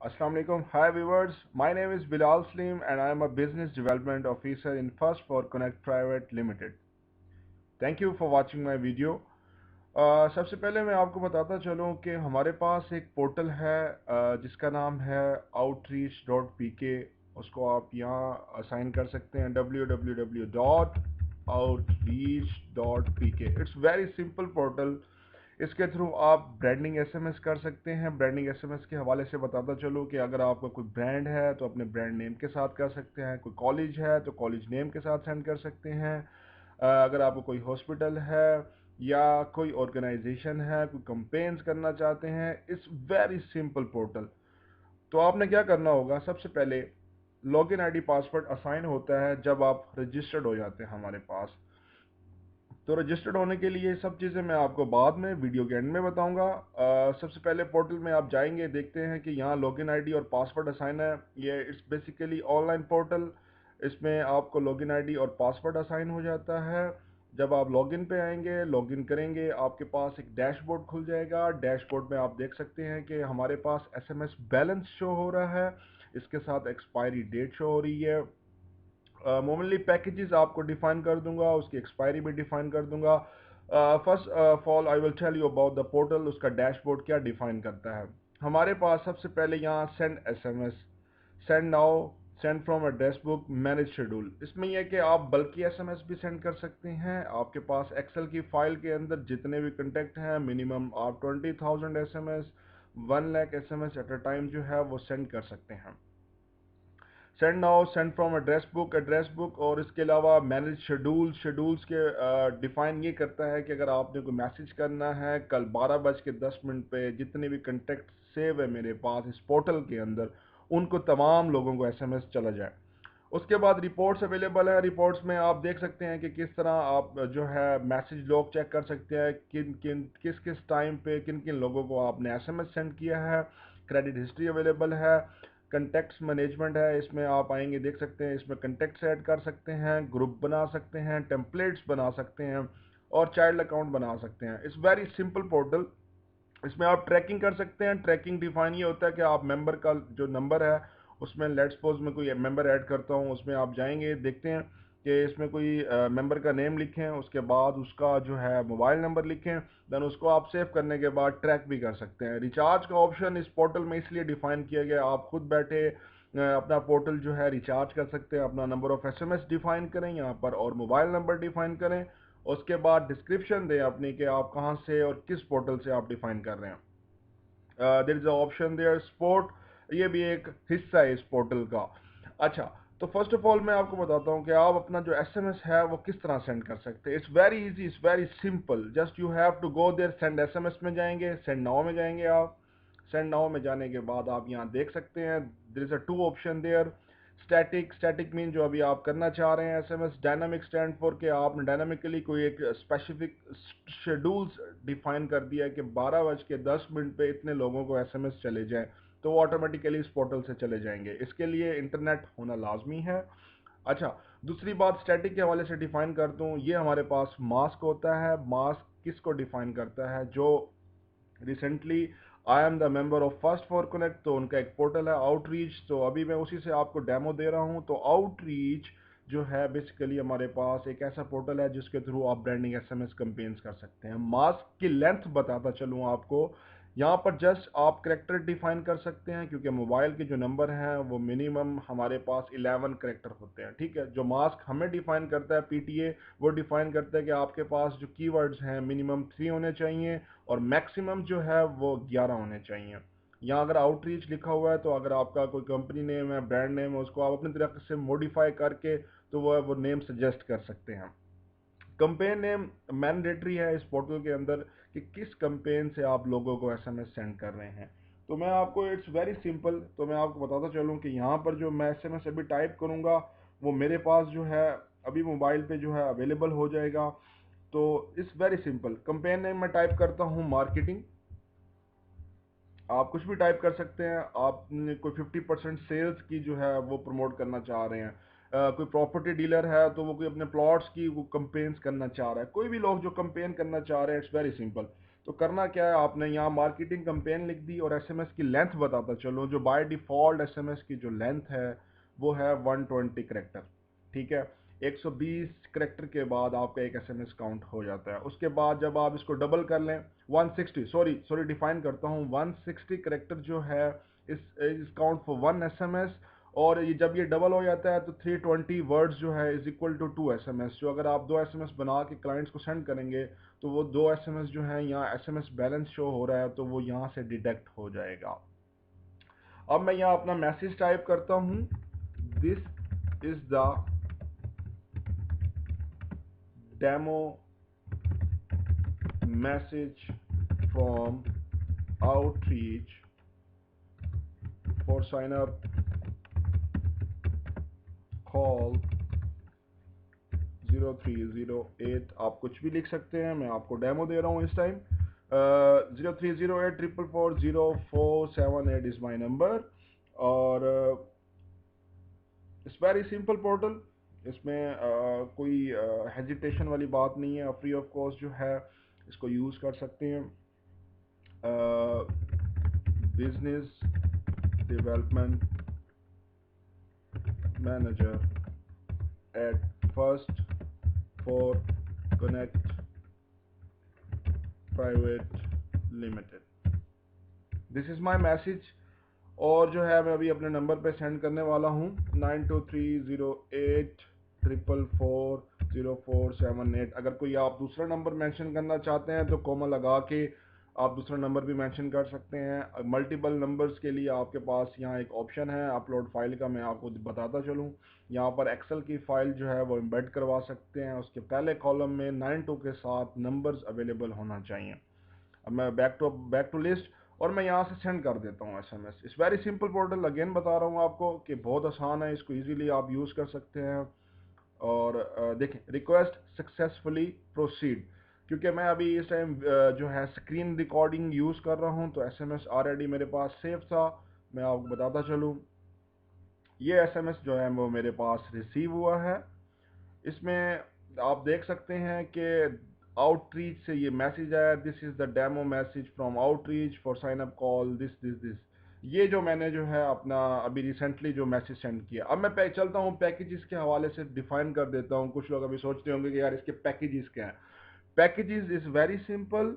Assalamu alaikum. Hi viewers. My name is Bilal Slim and I am a business development officer in First for Connect Private Limited. Thank you for watching my video. सबसे पहले मैं आपको बताता चलूं कि हमारे पास एक portal है जिसका नाम है outreach.pk। उसको आप यहाँ असाइन कर सकते हैं www.outreach.pk। It's very simple portal. इसके थ्रू आप ब्रांडिंग एसएमएस कर सकते हैं। ब्रांडिंग एसएमएस के हवाले से बताता चलूँ कि अगर आपका कोई ब्रांड है तो अपने ब्रांड नेम के साथ कर सकते हैं, कोई कॉलेज है तो कॉलेज नेम के साथ सेंड कर सकते हैं, अगर आपको कोई हॉस्पिटल है या कोई ऑर्गेनाइजेशन है, कोई कंपेन्स करना चाहते हैं। It's very simple portal. तो आपने क्या करना होगा, सबसे पहले लॉगिन आईडी पासवर्ड असाइन होता है जब आप रजिस्टर्ड हो जाते हैं हमारे पास। तो रजिस्टर्ड होने के लिए सब चीज़ें मैं आपको बाद में वीडियो के एंड में बताऊंगा। सबसे पहले पोर्टल में आप जाएंगे, देखते हैं कि यहाँ लॉगिन आईडी और पासवर्ड असाइन है। ये इट्स बेसिकली ऑनलाइन पोर्टल। इसमें आपको लॉगिन आईडी और पासवर्ड असाइन हो जाता है। जब आप लॉगिन पे आएंगे, लॉगिन करेंगे, आपके पास एक डैशबोर्ड खुल जाएगा। डैशबोर्ड में आप देख सकते हैं कि हमारे पास एसएमएस बैलेंस शो हो रहा है, इसके साथ एक्सपायरी डेट शो हो रही है। मोमनली पैकेजेस आपको डिफाइन कर दूंगा, उसकी एक्सपायरी भी डिफाइन कर दूंगा। First of all I will tell you about the portal, उसका डैशबोर्ड क्या डिफाइन करता है। हमारे पास सबसे पहले यहाँ send SMS, send now, send from address book, manage schedule. इसमें यह कि आप बल्कि एसएमएस भी सेंड कर सकते हैं। आपके पास एक्सेल की फाइल के अंदर जितने भी कंटेक्ट हैं, मिनिमम आप 20,000 SMS, 1 lakh SMS at a time जो है वो सेंड कर सकते हैं। Send now, send from address book. और इसके अलावा मैनेज शेड्यूल्स के डिफाइन ये करता है कि अगर आपने कोई मैसेज करना है कल 12:10 पे, जितने भी कंटेक्ट सेव है मेरे पास इस पोर्टल के अंदर, उनको तमाम लोगों को एसएमएस चला जाए। उसके बाद रिपोर्ट्स अवेलेबल है। रिपोर्ट्स में आप देख सकते हैं कि किस तरह आप जो है मैसेज लॉग चेक कर सकते हैं, किस किस टाइम पे किन किन लोगों को आपने एसएमएस सेंड किया है। क्रेडिट हिस्ट्री अवेलेबल है। कंटेक्ट्स मैनेजमेंट है, इसमें आप आएंगे देख सकते हैं, इसमें कंटेक्ट्स ऐड कर सकते हैं, ग्रुप बना सकते हैं, टेम्पलेट्स बना सकते हैं और चाइल्ड अकाउंट बना सकते हैं। It's very simple portal. इसमें आप ट्रैकिंग कर सकते हैं। ट्रैकिंग डिफाइन ये होता है कि आप मेंबर का जो नंबर है उसमें, लेट्स सपोज मैं कोई मेंबर ऐड करता हूँ, उसमें आप जाएंगे, देखते हैं कि इसमें कोई मेंबर का नेम लिखें, उसके बाद उसका जो है मोबाइल नंबर लिखें, देन उसको आप सेव करने के बाद ट्रैक भी कर सकते हैं। रिचार्ज का ऑप्शन इस पोर्टल में इसलिए डिफाइन किया गया, आप खुद बैठे अपना पोर्टल जो है रिचार्ज कर सकते हैं। अपना नंबर ऑफ एसएमएस डिफाइन करें यहाँ पर और मोबाइल नंबर डिफाइन करें। उसके बाद डिस्क्रिप्शन दें अपनी कि आप कहाँ से और किस पोर्टल से आप डिफाइन कर रहे हैं। There is a option there support, ये भी एक हिस्सा है इस पोर्टल का। अच्छा, तो फर्स्ट ऑफ ऑल मैं आपको बताता हूँ कि आप अपना जो एसएमएस है वो किस तरह सेंड कर सकते हैं। It's very easy, it's very simple. Just you have to go there, send SMS में जाएंगे, सेंड नाउ में जाएंगे आप। सेंड नाउ में जाने के बाद आप यहाँ देख सकते हैं there is a two option there. Static mean जो अभी आप करना चाह रहे हैं एसएमएस। डायनामिक स्टैंड फॉर के आपने डायनामिकली कोई एक स्पेसिफिक शेड्यूल्स डिफाइन कर दिया है कि 12:10 पे इतने लोगों को एसएमएस चले जाएं, तो वो ऑटोमेटिकली इस पोर्टल से चले जाएंगे। इसके लिए इंटरनेट होना लाजमी है। अच्छा, दूसरी बात स्टैटिक के हवाले से डिफाइन कर दूं, ये हमारे पास मास्क होता है। मास्क किसको डिफाइन करता है, जो recently I am the member of first for connect, तो उनका एक पोर्टल है आउटरीच, तो अभी मैं उसी से आपको डेमो दे रहा हूं। तो आउटरीच जो है बेसिकली हमारे पास एक ऐसा पोर्टल है जिसके थ्रू आप ब्रांडिंग एसएमएस कैंपेन्स कर सकते हैं। मास्क की लेंथ बताता चलूं आपको, यहाँ पर जस्ट आप करेक्टर डिफाइन कर सकते हैं, क्योंकि मोबाइल के जो नंबर हैं वो मिनिमम हमारे पास 11 करेक्टर होते हैं। ठीक है, जो मास्क हमें डिफाइन करता है पीटीए, वो डिफाइन करता है कि आपके पास जो कीवर्ड्स हैं मिनिमम 3 होने चाहिए और मैक्सिमम जो है वो 11 होने चाहिए। यहाँ अगर आउटरीच लिखा हुआ है तो अगर आपका कोई कंपनी नेम है, ब्रांड नेम है, उसको आप अपनी तरह से मॉडिफाई करके तो वो नेम सजेस्ट कर सकते हैं। कंपेन नेम मैंडेटरी है इस पोर्टल के अंदर कि किस कंपेन से आप लोगों को एसएमएस सेंड कर रहे हैं। तो मैं आपको, इट्स वेरी सिंपल, तो मैं आपको बताता चलूँ कि यहाँ पर जो मैं एसएमएस अभी टाइप करूँगा वो मेरे पास जो है अभी मोबाइल पे जो है अवेलेबल हो जाएगा। तो it's very simple. Campaign name मैं टाइप करता हूँ मार्केटिंग। आप कुछ भी टाइप कर सकते हैं। आप कोई 50% सेल्स की जो है वो प्रमोट करना चाह रहे हैं, कोई प्रॉपर्टी डीलर है तो वो कोई अपने प्लॉट्स की वो कंपेन्स करना चाह रहा है, कोई भी लोग जो कंपेन करना चाह रहे हैं, इट्स वेरी सिंपल। तो करना क्या है, आपने यहाँ मार्केटिंग कैंपेन लिख दी और एसएमएस की लेंथ बताता चलो। जो बाय डिफ़ॉल्ट एसएमएस की जो लेंथ है वो है 120 करेक्टर, ठीक है। 120 करेक्टर के बाद आपका एक एसएमएस काउंट हो जाता है। उसके बाद जब आप इसको डबल कर लें 160, सॉरी डिफाइन करता हूँ, 160 करेक्टर जो है इस काउंट फॉर वन एसएमएस। और ये जब ये डबल हो जाता है तो 320 वर्ड्स जो है इज इक्वल टू 2 एसएमएस। जो अगर आप 2 एसएमएस बना के क्लाइंट्स को सेंड करेंगे तो वो 2 एसएमएस जो है यहाँ एसएमएस बैलेंस शो हो रहा है तो वो यहाँ से डिडक्ट हो जाएगा। अब मैं यहाँ अपना मैसेज टाइप करता हूँ, this is the demo message from outreach for sign up call 0308। आप कुछ भी लिख सकते हैं, मैं आपको डेमो दे रहा हूँ इस टाइम। 0308 is my number. और इट्स वेरी सिंपल पोर्टल, इसमें कोई हेजिटेशन वाली बात नहीं है। फ्री ऑफ कॉस्ट जो है इसको यूज़ कर सकते हैं। Business development manager at first for connect private limited, this is my message. और जो है मैं अभी अपने नंबर पे सेंड करने वाला हूँ 923084440478। अगर कोई आप दूसरा नंबर मेंशन करना चाहते हैं तो कोमा लगा के आप दूसरा नंबर भी मेंशन कर सकते हैं। मल्टीपल नंबर्स के लिए आपके पास यहाँ एक ऑप्शन है अपलोड फाइल का, मैं आपको बताता चलूँ। यहाँ पर एक्सेल की फाइल जो है वो एम्बेड करवा सकते हैं। उसके पहले कॉलम में 92 के साथ नंबर्स अवेलेबल होना चाहिए। अब मैं बैक टू लिस्ट और मैं यहाँ से सेंड कर देता हूँ एसएमएस। इस वेरी सिंपल पोर्टल, अगेन बता रहा हूँ आपको कि बहुत आसान है, इसको इजीली आप यूज़ कर सकते हैं। और देखें, रिक्वेस्ट सक्सेसफुली प्रोसीड, क्योंकि मैं अभी इस टाइम जो है स्क्रीन रिकॉर्डिंग यूज़ कर रहा हूँ तो एसएमएस ऑलरेडी मेरे पास सेव था। मैं आपको बताता चलूँ, ये एसएमएस जो है वो मेरे पास रिसीव हुआ है। इसमें आप देख सकते हैं कि आउटरीच से ये मैसेज आया, this is the demo message from outreach for sign up call this. ये जो मैंने जो है अपना अभी रिसेंटली जो मैसेज सेंड किया। अब मैं चलता हूँ पैकेजेस के हवाले से डिफाइन कर देता हूँ। कुछ लोग अभी सोचते होंगे कि यार इसके पैकेजेस क्या हैं। Packages is very simple.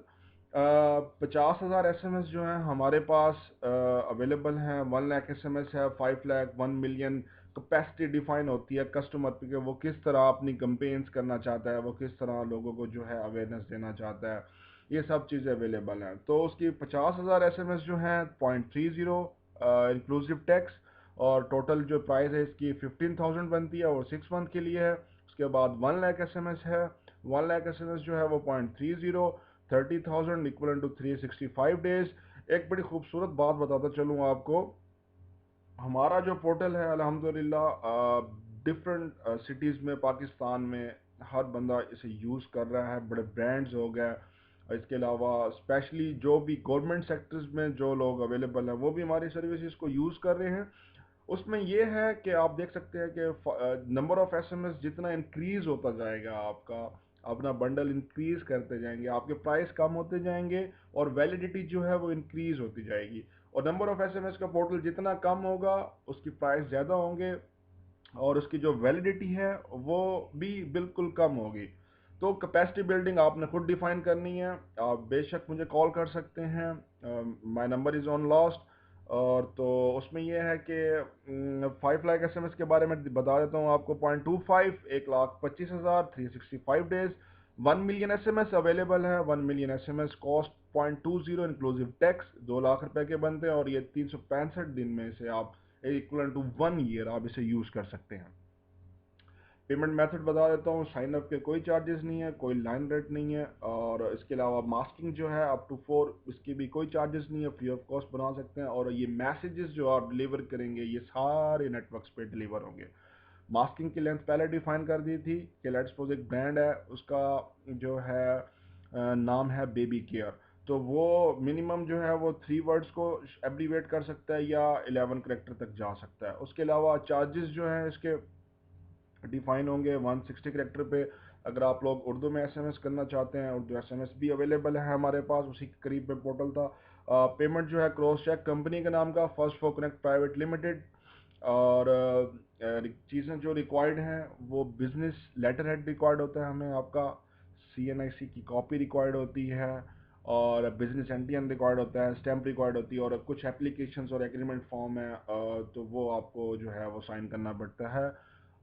50,000 SMS जो है हमारे पास अवेलेबल हैं। 1 लाख एसएमएस है, 5 लाख, 1 मिलियन कैपेसिटी डिफाइन होती है कस्टमर पे कि वो किस तरह अपनी कंपेन्स करना चाहता है, वो किस तरह लोगों को जो है अवेयरनेस देना चाहता है। ये सब चीज़ें अवेलेबल हैं। तो उसकी 50,000 एसएमएस जो हैं 0.30 इंक्लूसिव टैक्स, और टोटल जो प्राइस है इसकी 15,000 बनती है और 6 मंथ के लिए है। उसके बाद 1 लाख एसएमएस है, 1 लाख एसएमएस जो है वो 0.30, 30,000 इक्वल टू 365 डेज। एक बड़ी खूबसूरत बात बताता चलूँ आपको, हमारा जो पोर्टल है अल्हम्दुलिल्लाह डिफरेंट सिटीज़ में पाकिस्तान में हर बंदा इसे यूज़ कर रहा है। बड़े ब्रांड्स हो गए, इसके अलावा स्पेशली जो भी गवर्नमेंट सेक्टर्स में जो लोग अवेलेबल हैं वो भी हमारी सर्विसेज को यूज़ कर रहे हैं। उसमें ये है कि आप देख सकते हैं कि नंबर ऑफ एसएमएस जितना इंक्रीज होता जाएगा, आपका अपना बंडल इंक्रीज करते जाएंगे, आपके प्राइस कम होते जाएंगे और वैलिडिटी जो है वो इंक्रीज होती जाएगी। और नंबर ऑफ एसएमएस का पोर्टल जितना कम होगा उसकी प्राइस ज़्यादा होंगे और उसकी जो वैलिडिटी है वो भी बिल्कुल कम होगी। तो कैपेसिटी बिल्डिंग आपने खुद डिफाइन करनी है। आप बेशक मुझे कॉल कर सकते हैं, my number is on lost. और तो उसमें यह है कि 5 लाख एसएमएस के बारे में बता देता हूँ आपको। 0.25, 1,25,000, 365 डेज। 1 मिलियन एसएमएस अवेलेबल है। 1 million SMS cost 0.20 inclusive tax 2 lakh रुपए के बनते हैं और ये 365 दिन में से आप इक्वल टू 1 ईयर आप इसे यूज़ कर सकते हैं। पेमेंट मेथड बता देता हूँ, साइन अप के कोई चार्जेस नहीं है, कोई लाइन रेट नहीं है। और इसके अलावा मास्किंग जो है अप टू 4, इसकी भी कोई चार्जेस नहीं है, फ्री ऑफ कॉस्ट बना सकते हैं। और ये मैसेजेस जो आप डिलीवर करेंगे ये सारे नेटवर्क्स पे डिलीवर होंगे। मास्किंग की लेंथ पहले डिफाइन कर दी थी कि लेट्स सपोज एक ब्रांड है, उसका जो है नाम है बेबी केयर, तो वो मिनिमम जो है वो 3 वर्ड्स को एब्रीवेट कर सकता है या 11 करेक्टर तक जा सकता है। उसके अलावा चार्जेस जो हैं इसके डिफाइन होंगे 160 करेक्टर पे अगर आप लोग उर्दू में एसएमएस करना चाहते हैं, उर्दू एसएमएस भी अवेलेबल है हमारे पास, उसी के करीब पे पोर्टल था। पेमेंट जो है क्रॉस चेक कंपनी के नाम का, first for connect private limited. और चीज़ें जो रिक्वायर्ड हैं वो बिजनेस लेटर हेड रिक्वायर्ड होता है हमें आपका, CNIC की कॉपी रिक्वायर्ड होती है, और बिजनेस एनटीएन रिक्वायर्ड होता है, स्टैम्प रिक्वायर्ड होती है, और कुछ एप्लीकेशंस और एग्रीमेंट फॉर्म है, तो वो आपको जो है वो साइन करना पड़ता है।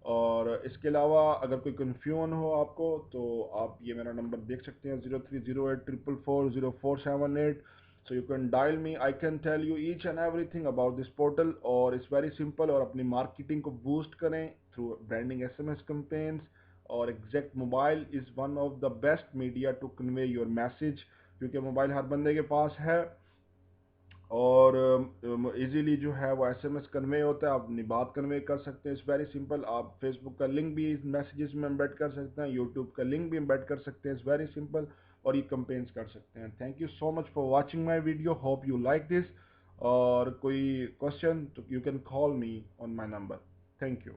और इसके अलावा अगर कोई कन्फ्यूजन हो आपको तो आप ये मेरा नंबर देख सकते हैं, 0308444047 so you can dial me, I can tell you each and everything about this portal. और इट्स वेरी सिंपल, और अपनी मार्केटिंग को बूस्ट करें थ्रू ब्रांडिंग एसएमएस कैंपेन्स। और exact mobile is one of the best media to convey your message, क्योंकि mobile हर बंदे के पास है, और इजीली जो है वो एसएमएस कन्वे होता है, आप अपनी बात कन्वे कर सकते हैं। It's very simple. आप फेसबुक का लिंक भी मैसेजेस में एम्बेड कर सकते हैं, यूट्यूब का लिंक भी एम्बेड कर सकते हैं, इट्स वेरी सिंपल, और ये कंपेन्स कर सकते हैं। Thank you so much for watching my video, hope you like this. और कोई क्वेश्चन तो you can call me on my number. Thank you.